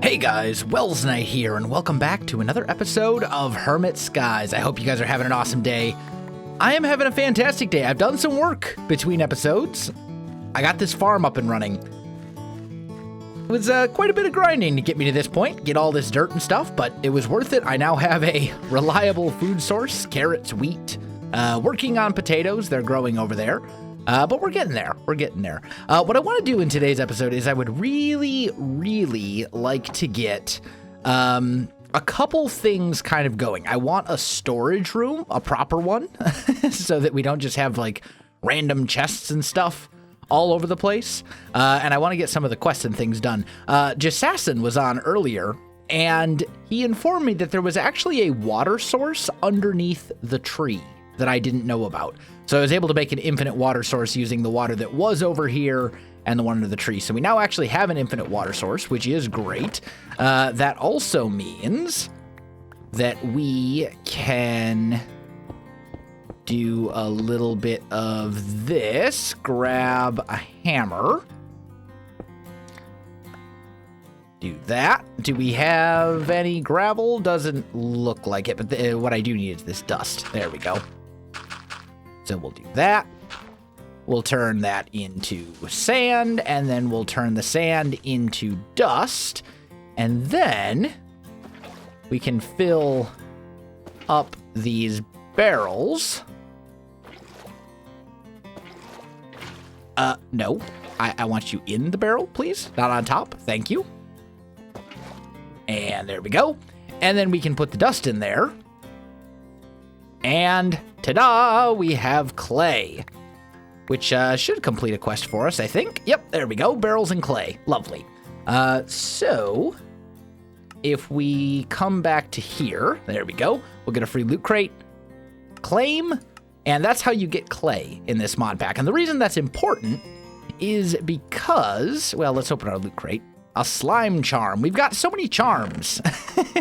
Hey guys, Welsknight here, and welcome back to another episode of Hermit Skies. I hope you guys are having an awesome day. I am having a fantastic day. I've done some work between episodes. I got this farm up and running. It was quite a bit of grinding to get me to this point, get all this dirt and stuff, but it was worth it. I now have a reliable food source, carrots, wheat, working on potatoes. They're growing over there. But we're getting there. We're getting there. What I want to do in today's episode is I would really like to get a couple things kind of going. I want a storage room, a proper one, so that we don't just have like random chests and stuff all over the place. And I want to get some of the quests and things done. Jasassin was on earlier, and he informed me that there was actually a water source underneath the tree that I didn't know about. So I was able to make an infinite water source using the water that was over here and the one under the tree. So we now actually have an infinite water source, which is great. That also means that we can do a little bit of this. Grab a hammer. Do that. Do we have any gravel? Doesn't look like it, but what I do need is this dust. There we go. So we'll do that. We'll turn that into sand, and then we'll turn the sand into dust, and then we can fill up these barrels. No. I want you in the barrel, please. Not on top. Thank you. And there we go. And then we can put the dust in there. And ta-da, we have clay, which should complete a quest for us, I think. Yep, there we go, barrels and clay. Lovely. So if we come back to here, there we go, we'll get a free loot crate, claim, and that's how you get clay in this mod pack. And the reason that's important is because, well, let's open our loot crate. A slime charm. We've got so many charms.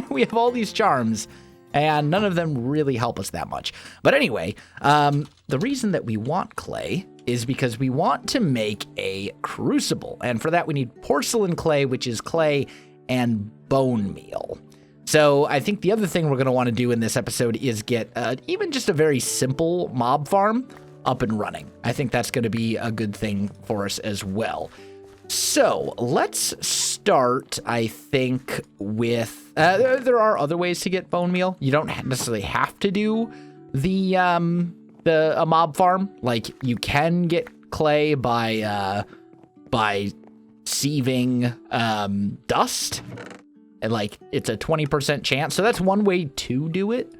We have all these charms, and none of them really help us that much. But anyway, the reason that we want clay is because we want to make a crucible. And for that, we need porcelain clay, which is clay and bone meal. So I think the other thing we're going to want to do in this episode is get even just a very simple mob farm up and running. I think that's going to be a good thing for us as well. So let's start, I think, with, there are other ways to get bone meal. You don't necessarily have to do a mob farm. Like, you can get clay by sieving dust. And like, it's a 20% chance. So that's one way to do it,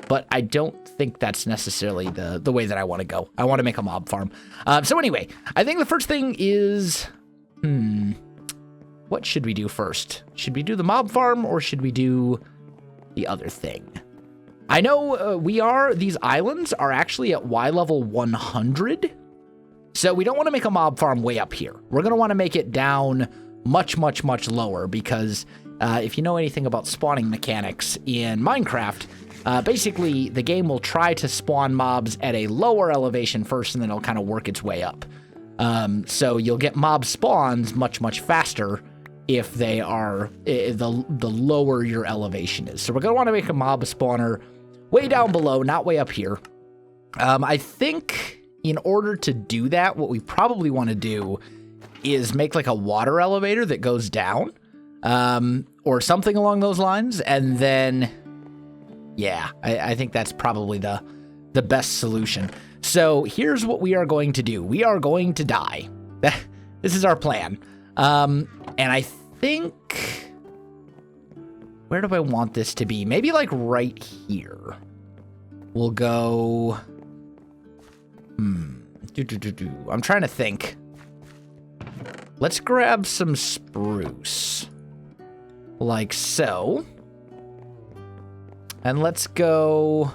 but I don't think that's necessarily the way that I want to go. I want to make a mob farm. So anyway, I think the first thing is, what should we do first? Should we do the mob farm, or should we do the other thing? I know these islands are actually at Y level 100. So we don't want to make a mob farm way up here. We're going to want to make it down much lower, because if you know anything about spawning mechanics in Minecraft, basically the game will try to spawn mobs at a lower elevation first, and then it'll kind of work its way up. So you'll get mob spawns much faster if they are the lower your elevation is. So we're going to want to make a mob spawner way down below, not way up here. I think in order to do that, what we probably want to do is make like a water elevator that goes down, or something along those lines. And then, yeah, I think that's probably the best solution. So here's what we are going to do. We are going to die. This is our plan. And I think, where do I want this to be? Maybe like right here. We'll go, I'm trying to think. Let's grab some spruce. Like so. And let's go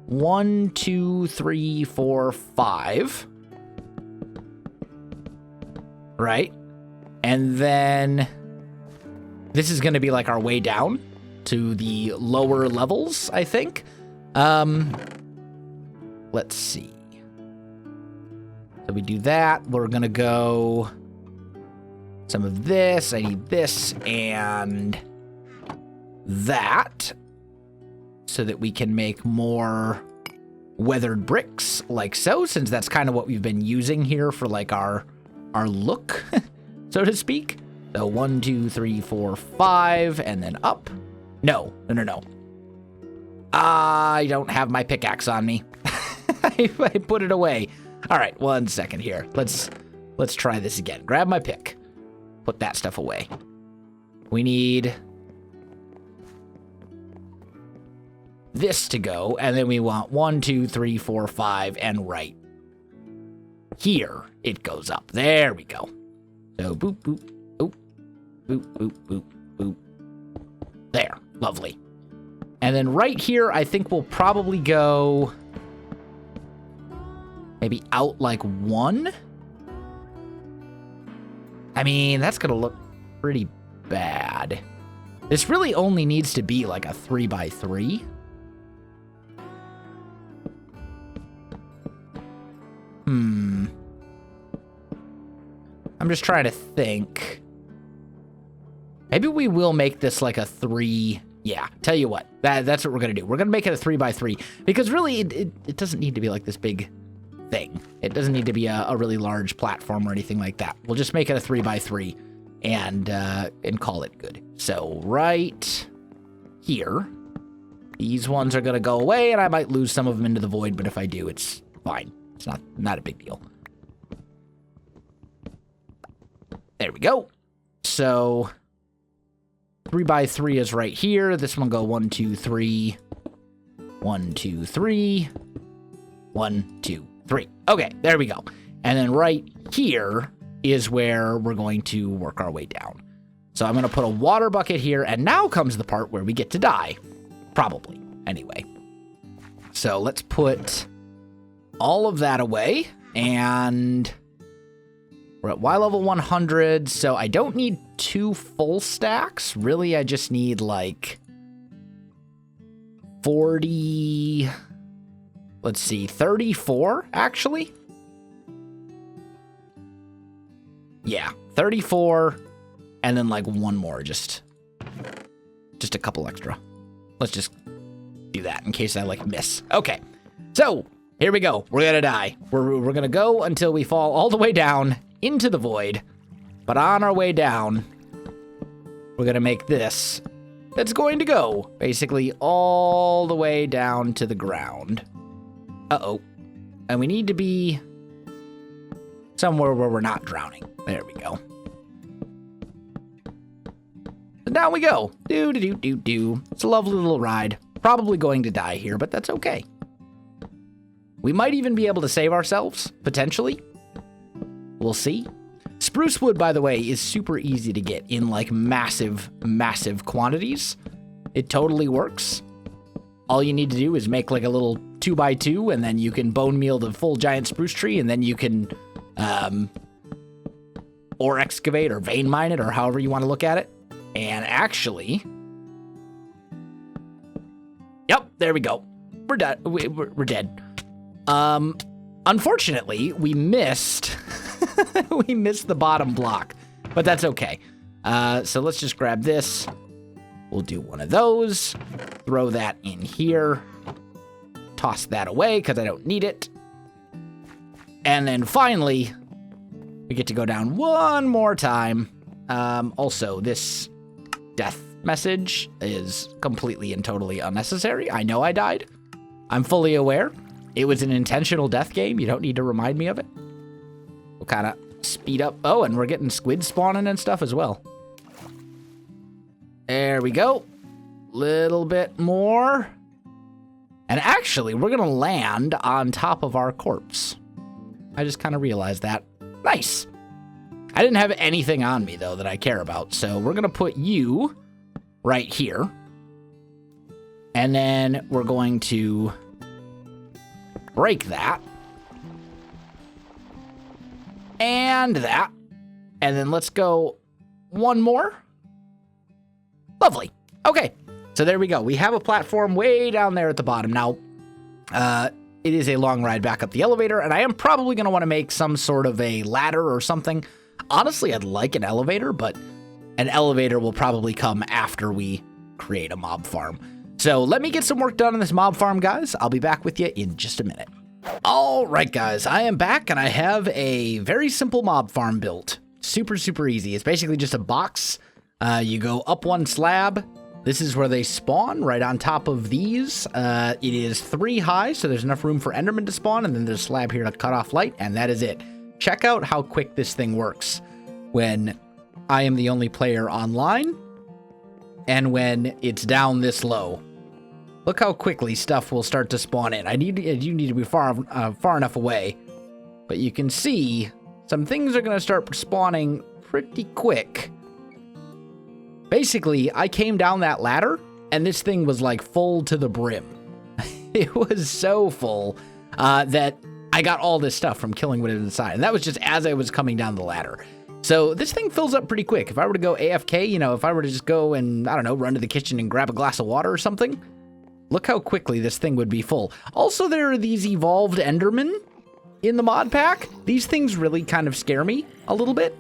1, 2, 3, 4, 5. Right? And then this is going to be like our way down to the lower levels, I think. Let's see. So we do that. We're going to go some of this. I need this and that so that we can make more weathered bricks like so, since that's kind of what we've been using here for like our look, so to speak. So 1, 2, 3, 4, 5, and then up. No. I don't have my pickaxe on me. I put it away. All right, 1 second here. Let's try this again. Grab my pick. Put that stuff away. We need this to go, and then we want 1, 2, 3, 4, 5, and right here it goes up. There we go. So boop, boop, boop, boop, boop, boop, boop. There, lovely. And then right here, I think we'll probably go maybe out like 1. I mean, that's gonna look pretty bad. This really only needs to be like a 3x3. I'm just trying to think. Maybe we will make this like a 3. Yeah, tell you what, that's what we're gonna do. We're gonna make it a 3x3 because really it doesn't need to be like this big thing. It doesn't need to be a really large platform or anything like that. We'll just make it a 3x3 and call it good. So right here, these ones are gonna go away, and I might lose some of them into the void, but if I do, it's fine. It's not a big deal. There we go. So 3x3 is right here. This one go 1, 2, 3. 1, 2, 3. 1, 2, 3. Okay, there we go. And then right here is where we're going to work our way down. So I'm going to put a water bucket here, and now comes the part where we get to die. Probably, anyway. So let's put all of that away, and we're at Y level 100, so I don't need 2 full stacks. Really, I just need like 40, let's see, 34, actually. Yeah, 34, and then like 1 more, just a couple extra. Let's just do that in case I like miss. Okay, so here we go. We're gonna die. We're gonna go until we fall all the way down into the void, but on our way down, we're gonna make this. That's going to go basically all the way down to the ground. Uh-oh. And we need to be somewhere where we're not drowning. There we go. So down we go. Do. It's a lovely little ride. Probably going to die here, but that's okay. We might even be able to save ourselves, potentially. We'll see. Spruce wood, by the way, is super easy to get in like massive quantities. It totally works. All you need to do is make like a little 2x2, and then you can bone meal the full giant spruce tree, and then you can ore excavate or vein mine it, or however you want to look at it. And actually, yep, there we go. We're done. We're dead. Unfortunately, we missed we missed the bottom block, but that's okay. So let's just grab this. We'll do one of those, throw that in here, toss that away because I don't need it. And then finally, we get to go down one more time. Also, this death message is completely and totally unnecessary. I know I died. I'm fully aware. It was an intentional death game. You don't need to remind me of it. We'll kind of speed up. Oh, and we're getting squid spawning and stuff as well. There we go. Little bit more. And actually, we're going to land on top of our corpse. I just kind of realized that. Nice. I didn't have anything on me, though, that I care about. So we're going to put you right here. And then we're going to break that. And that. And then let's go one more. Lovely. Okay. So there we go. We have a platform way down there at the bottom. Now, it is a long ride back up the elevator, and I am probably going to want to make some sort of a ladder or something Honestly, I'd like an elevator, but an elevator will probably come after we create a mob farm. So let me get some work done on this mob farm, guys. I'll be back with you in just a minute. All right, guys, I am back, and I have a very simple mob farm built. Super, super easy. It's basically just a box. You go up one slab. This is where they spawn, right on top of these. It is 3 high, so there's enough room for Enderman to spawn, and then there's a slab here to cut off light, and that is it. Check out how quick this thing works when I am the only player online and when it's down this low. Look how quickly stuff will start to spawn in. You need to be far enough away, but you can see some things are going to start spawning pretty quick. Basically, I came down that ladder, and this thing was like full to the brim. It was so full that I got all this stuff from killing what is inside, and that was just as I was coming down the ladder. So this thing fills up pretty quick. If I were to go AFK, you know, if I were to just go and, I don't know, run to the kitchen and grab a glass of water or something, look how quickly this thing would be full. Also, there are these evolved Endermen in the mod pack. These things really kind of scare me a little bit.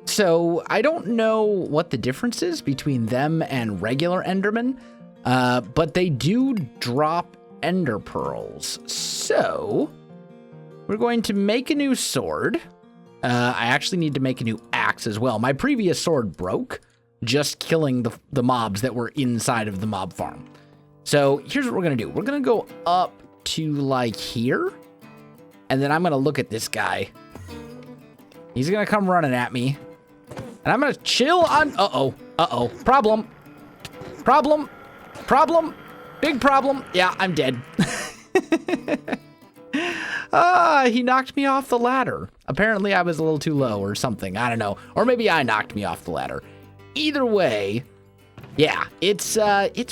So I don't know what the difference is between them and regular Endermen, but they do drop Ender Pearls. So we're going to make a new sword. I actually need to make a new axe as well. My previous sword broke just killing the mobs that were inside of the mob farm. So here's what we're going to do. We're going to go up to like here, and then I'm going to look at this guy. He's going to come running at me. And I'm going to chill on... Uh-oh. Problem. Big problem. Yeah, I'm dead. He knocked me off the ladder. Apparently, I was a little too low or something. I don't know. Or maybe I knocked me off the ladder. Either way, yeah, it's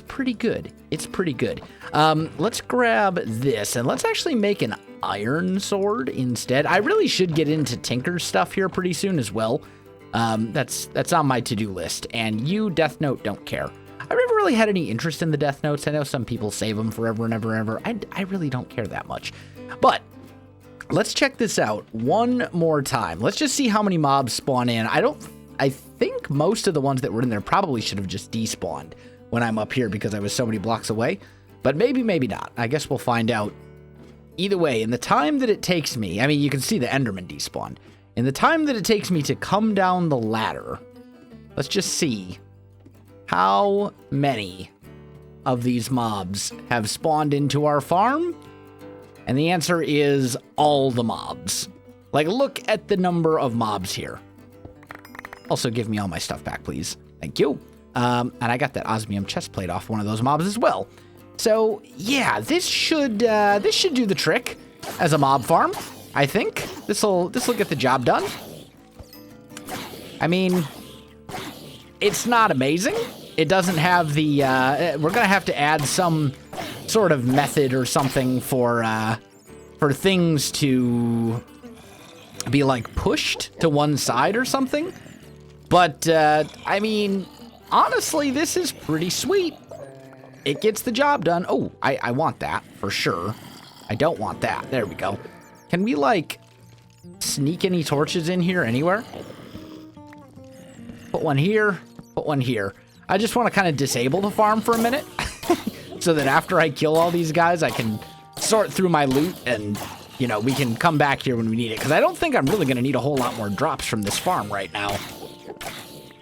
pretty good. It's pretty good. Let's grab this, and let's actually make an iron sword instead. I really should get into Tinker's stuff here pretty soon as well. That's on my to-do list. And you, Death Note, don't care. I never really had any interest in the Death Notes. I know some people save them forever and ever and ever. I really don't care that much. But let's check this out one more time. Let's just see how many mobs spawn in. I think most of the ones that were in there probably should have just despawned when I'm up here because I was so many blocks away. But maybe not. I guess we'll find out. Either way, in the time that it takes me, I mean, you can see the Enderman despawned. In the time that it takes me to come down the ladder, let's just see how many of these mobs have spawned into our farm. And the answer is all the mobs. Like, look at the number of mobs here. Also, give me all my stuff back, please. Thank you. And I got that osmium chest plate off one of those mobs as well. So, yeah, this should do the trick as a mob farm. I think this'll get the job done. I mean, it's not amazing. It doesn't have the, we're gonna have to add some sort of method or something for things to be like pushed to one side or something. But, I mean, honestly, this is pretty sweet. It gets the job done. Oh, I want that for sure. I don't want that. There we go. Can we, like, sneak any torches in here anywhere? Put one here. Put one here. I just want to kind of disable the farm for a minute so that after I kill all these guys, I can sort through my loot and, you know, we can come back here when we need it. Because I don't think I'm really going to need a whole lot more drops from this farm right now.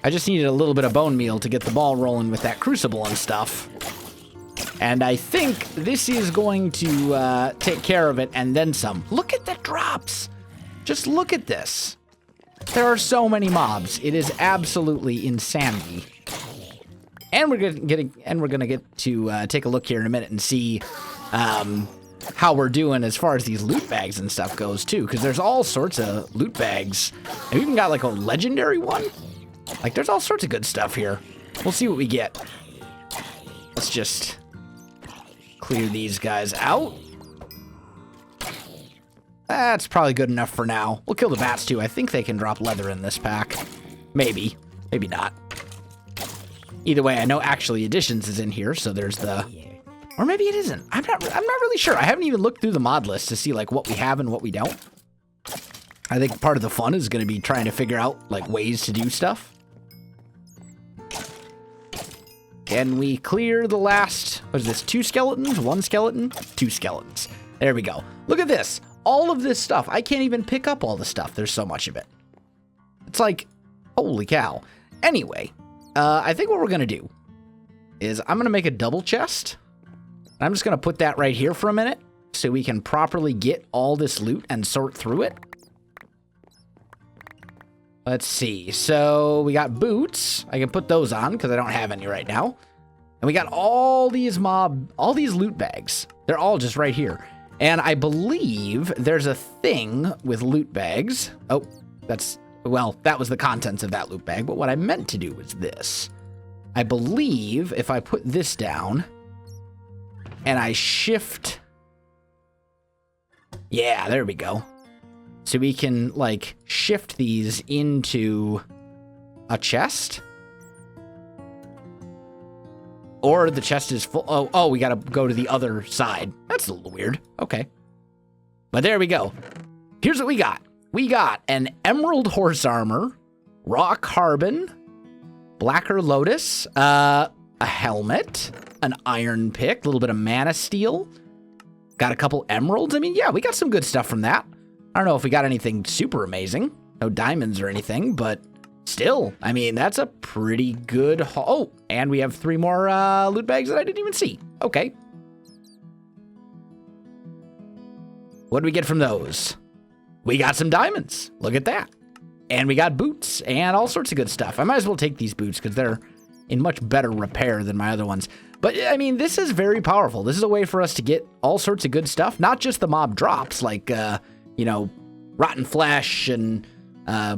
I just needed a little bit of bone meal to get the ball rolling with that crucible and stuff. And I think this is going to take care of it and then some. Look at the drops. Just look at this. There are so many mobs. It is absolutely insanity. And we're gonna get to take a look here in a minute and see how we're doing as far as these loot bags and stuff goes too, because there's all sorts of loot bags. I've even got like a legendary one. Like, there's all sorts of good stuff here. We'll see what we get. Let's just clear these guys out. That's probably good enough for now. We'll kill the bats too. I think they can drop leather in this pack. Maybe. Maybe not. Either way, I know Actually Additions is in here, so there's the... Or maybe it isn't. I'm not really sure. I haven't even looked through the mod list to see like what we have and what we don't. I think part of the fun is going to be trying to figure out, like, ways to do stuff. Can we clear the last, what is this, 2 skeletons? 1 skeleton? 2 skeletons. There we go. Look at this. All of this stuff. I can't even pick up all the stuff. There's so much of it. It's like, holy cow. Anyway, I think what we're going to do is I'm going to make a double chest. I'm just going to put that right here for a minute so we can properly get all this loot and sort through it. Let's see. So we got boots. I can put those on because I don't have any right now. And we got all these loot bags. They're all just right here. And I believe there's a thing with loot bags. Oh, that was the contents of that loot bag. But what I meant to do was this. I believe if I put this down and I shift. Yeah, there we go. So we can, like, shift these into a chest. Or the chest is full. Oh, we gotta go to the other side. That's a little weird. Okay. But there we go. Here's what we got. We got an emerald horse armor, raw carbon, blacker lotus, a helmet, an iron pick, a little bit of mana steel. Got a couple emeralds. I mean, yeah, we got some good stuff from that. I don't know if we got anything super amazing. No diamonds or anything, but still, I mean, that's a pretty good haul. Oh, and we have 3 more loot bags that I didn't even see. Okay. What did we get from those? We got some diamonds. Look at that. And we got boots and all sorts of good stuff. I might as well take these boots because they're in much better repair than my other ones. But, I mean, this is very powerful. This is a way for us to get all sorts of good stuff. Not just the mob drops, like, you know, rotten flesh and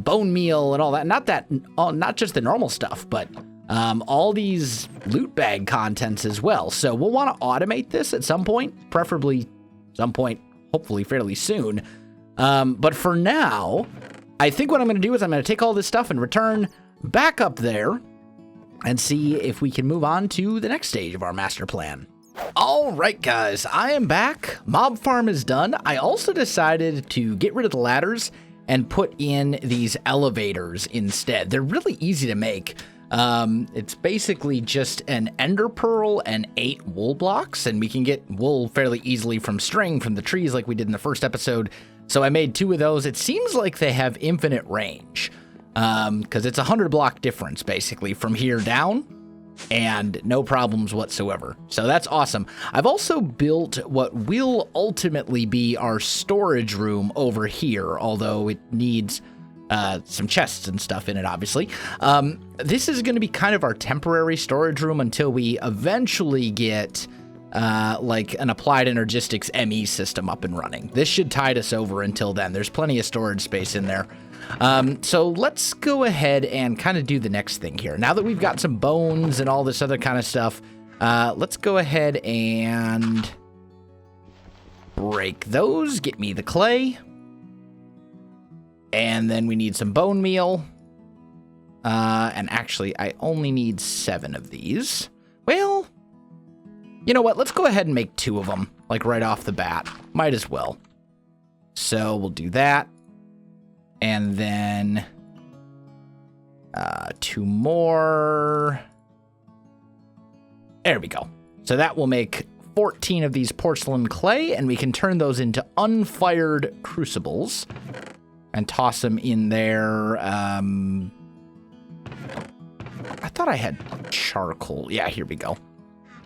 bone meal and all that. Not just the normal stuff, but all these loot bag contents as well. So we'll want to automate this at some point, preferably some point, hopefully fairly soon. But for now, I think what I'm going to do is I'm going to take all this stuff and return back up there and see if we can move on to the next stage of our master plan. All right, guys, I am back. Mob farm is done. I also decided to get rid of the ladders and put in these elevators instead. They're really easy to make. It's basically just an ender pearl and 8 wool blocks, and we can get wool fairly easily from string from the trees like we did in the first episode. So I made 2 of those. It seems like they have infinite range, because it's a 100 block difference basically from here down, and no problems whatsoever. So that's awesome. I've also built what will ultimately be our storage room over here, although it needs some chests and stuff in it, obviously. This is going to be kind of our temporary storage room until we eventually get like an applied energistics ME system up and running. This should tide us over until then. There's plenty of storage space in there. So let's go ahead and kind of do the next thing here. Now that we've got some bones and all this other kind of stuff, let's go ahead and break those. Get me the clay. And then we need some bone meal. And actually, I only need 7 of these. Well, you know what? Let's go ahead and make 2 of them, like right off the bat. Might as well. So we'll do that. And then 2 more. There we go. So that will make 14 of these porcelain clay, and we can turn those into unfired crucibles and toss them in there. I thought I had charcoal. Yeah, here we go.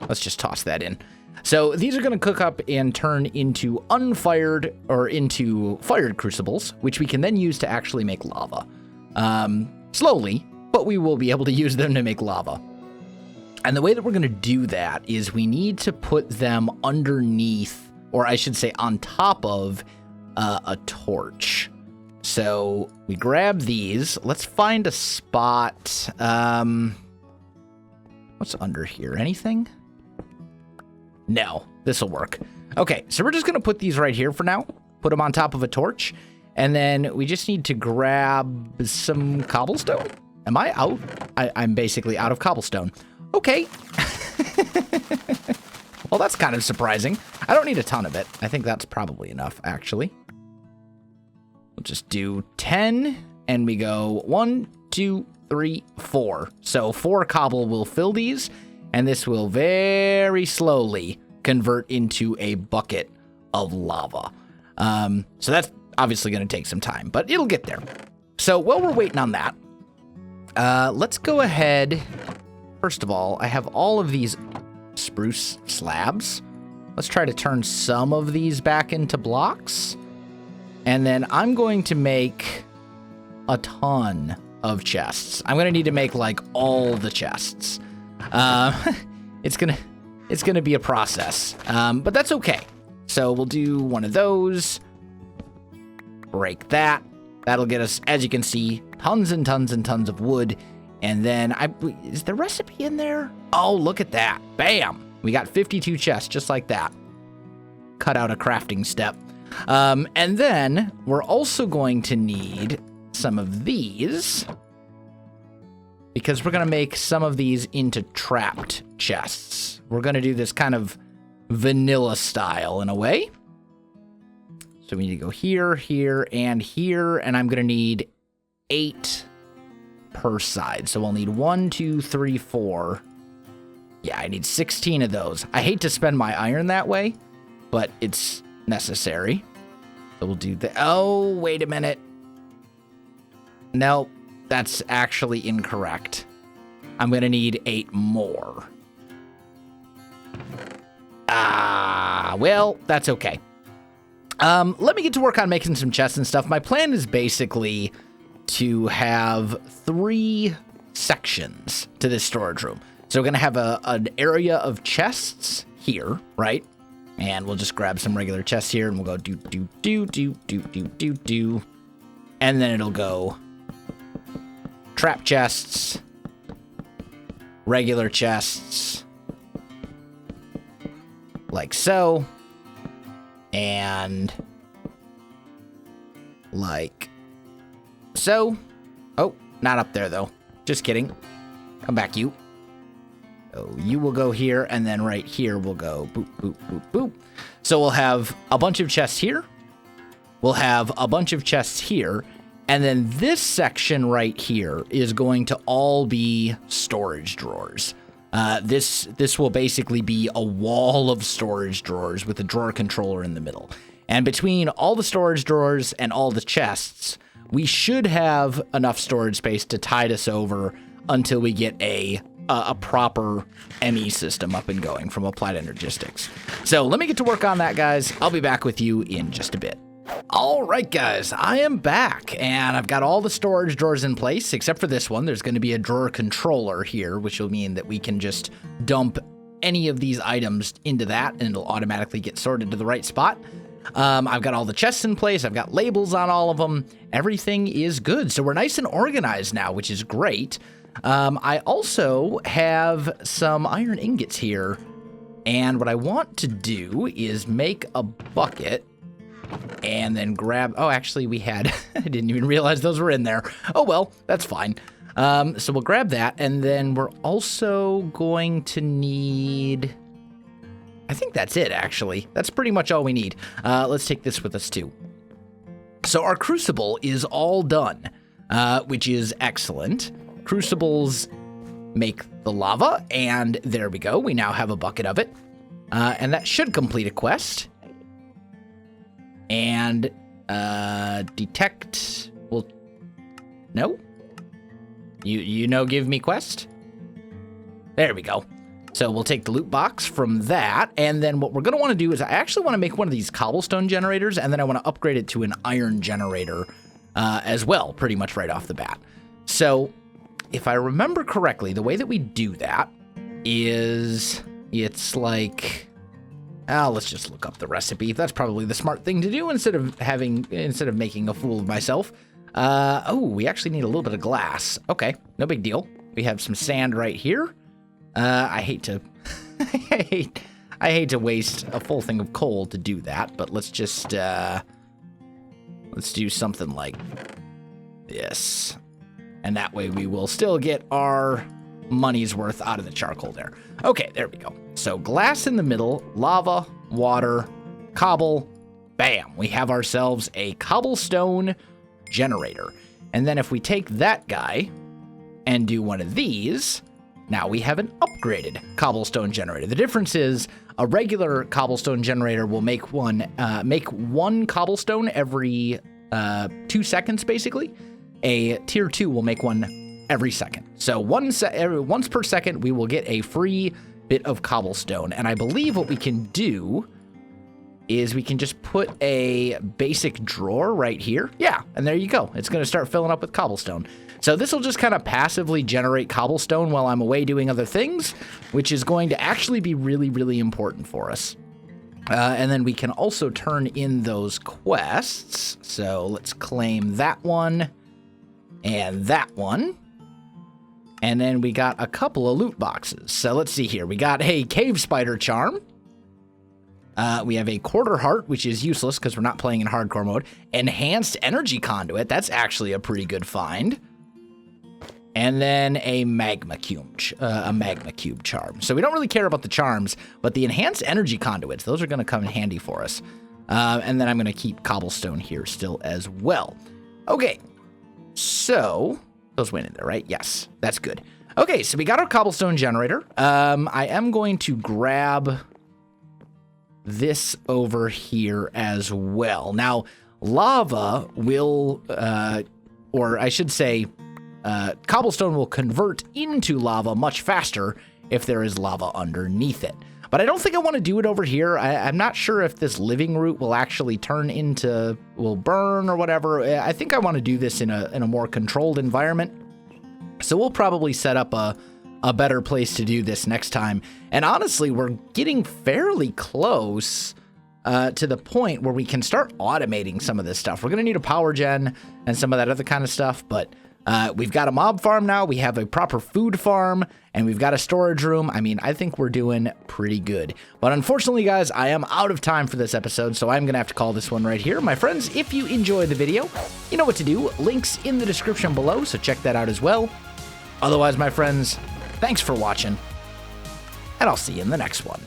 Let's just toss that in. So these are going to cook up and turn into unfired or into fired crucibles, which we can then use to actually make lava. Slowly, but we will be able to use them to make lava. And the way that we're going to do that is we need to put them underneath, or I should say on top of, a torch. So we grab these. Let's find a spot. What's under here? Anything? No, this will work. Okay, so we're just going to put these right here for now. Put them on top of a torch. And then we just need to grab some cobblestone. Am I out? I'm basically out of cobblestone. Okay. Well, that's kind of surprising. I don't need a ton of it. I think that's probably enough, actually. We'll just do 10, and we go 1, 2, 3, 4. So 4 cobble will fill these, and this will very slowly convert into a bucket of lava. So that's obviously going to take some time, but it'll get there. So while we're waiting on that, let's go ahead. First of all, I have all of these spruce slabs. Let's try to turn some of these back into blocks. And then I'm going to make a ton of chests. I'm going to need to make like all the chests. It's gonna be a process, but that's okay. So we'll do one of those. Break that. That'll get us, as you can see, tons and tons and tons of wood. And then is the recipe in there? Oh, look at that. Bam. We got 52 chests just like that. Cut out a crafting step. And then we're also going to need some of these because we're going to make some of these into trapped chests. We're going to do this kind of vanilla style in a way. So we need to go here, here, and here, and I'm going to need 8 per side. So we'll need 1, 2, 3, 4. Yeah, I need 16 of those. I hate to spend my iron that way, but it's necessary. So we'll do that. Oh, wait a minute. No, that's actually incorrect. I'm going to need 8 more. Well, that's okay. Let me get to work on making some chests and stuff. My plan is basically to have 3 sections to this storage room. So we're going to have an area of chests here, right? And we'll just grab some regular chests here and we'll go do. And then it'll go trap chests, regular chests, like so, and like so. Oh, not up there though. Just kidding. Come back, you. Oh, you will go here, and then right here we'll go boop, boop, boop, boop. So we'll have a bunch of chests here. We'll have a bunch of chests here. And then this section right here is going to all be storage drawers. This will basically be a wall of storage drawers with a drawer controller in the middle. And between all the storage drawers and all the chests, we should have enough storage space to tide us over until we get a proper ME system up and going from Applied Energistics. So let me get to work on that, guys. I'll be back with you in just a bit. All right, guys, I am back, and I've got all the storage drawers in place, except for this one. There's going to be a drawer controller here, which will mean that we can just dump any of these items into that, and it'll automatically get sorted to the right spot. I've got all the chests in place. I've got labels on all of them. Everything is good, so we're nice and organized now, which is great. I also have some iron ingots here, and what I want to do is make a bucket and then grab, oh, actually we had, I didn't even realize those were in there. Oh, well, that's fine. So we'll grab that, and then we're also going to need, I think that's it, actually. That's pretty much all we need. Let's take this with us, too. So our crucible is all done, which is excellent. Crucibles make the lava, and there we go. We now have a bucket of it, and that should complete a quest. And detect, well, no, you know, give me quest. There we go. So we'll take the loot box from that, and then what we're going to want to do is I actually want to make one of these cobblestone generators, and then I want to upgrade it to an iron generator as well, pretty much right off the bat. So if I remember correctly, the way that we do that is it's like, let's just look up the recipe. That's probably the smart thing to do instead of making a fool of myself. Oh, we actually need a little bit of glass. Okay, no big deal. We have some sand right here. I hate to I hate to waste a full thing of coal to do that, but let's just let's do something like this. And that way we will still get our money's worth out of the charcoal there. Okay, there we go. So glass in the middle, lava, water, cobble, bam, we have ourselves a cobblestone generator. And then if we take that guy and do one of these, now we have an upgraded cobblestone generator. The difference is a regular cobblestone generator will make one cobblestone every 2 seconds, basically. A tier 2 will make one every second. So once per second, we will get a free bit of cobblestone. And I believe what we can do is we can just put a basic drawer right here. Yeah, and there you go. It's going to start filling up with cobblestone. So this will just kind of passively generate cobblestone while I'm away doing other things, which is going to actually be really, really important for us. And then we can also turn in those quests. So let's claim that one and that one. And then we got a couple of loot boxes. So let's see here. We got a cave spider charm. We have a quarter heart, which is useless because we're not playing in hardcore mode. Enhanced energy conduit. That's actually a pretty good find. And then a magma cube charm. So we don't really care about the charms, but the enhanced energy conduits, those are going to come in handy for us. And then I'm going to keep cobblestone here still as well. Okay, so those went in there, right? Yes, that's good. Okay, so we got our cobblestone generator. I am going to grab this over here as well. Now, lava will, or I should say, cobblestone will convert into lava much faster if there is lava underneath it. But I don't think I want to do it over here. I'm not sure if this living root will actually will burn or whatever. I think I want to do this in a more controlled environment. So we'll probably set up a better place to do this next time. And honestly, we're getting fairly close to the point where we can start automating some of this stuff. We're going to need a power gen and some of that other kind of stuff, but we've got a mob farm now, we have a proper food farm, and we've got a storage room. I mean, I think we're doing pretty good. But unfortunately, guys, I am out of time for this episode, so I'm going to have to call this one right here. My friends, if you enjoyed the video, you know what to do. Links in the description below, so check that out as well. Otherwise, my friends, thanks for watching, and I'll see you in the next one.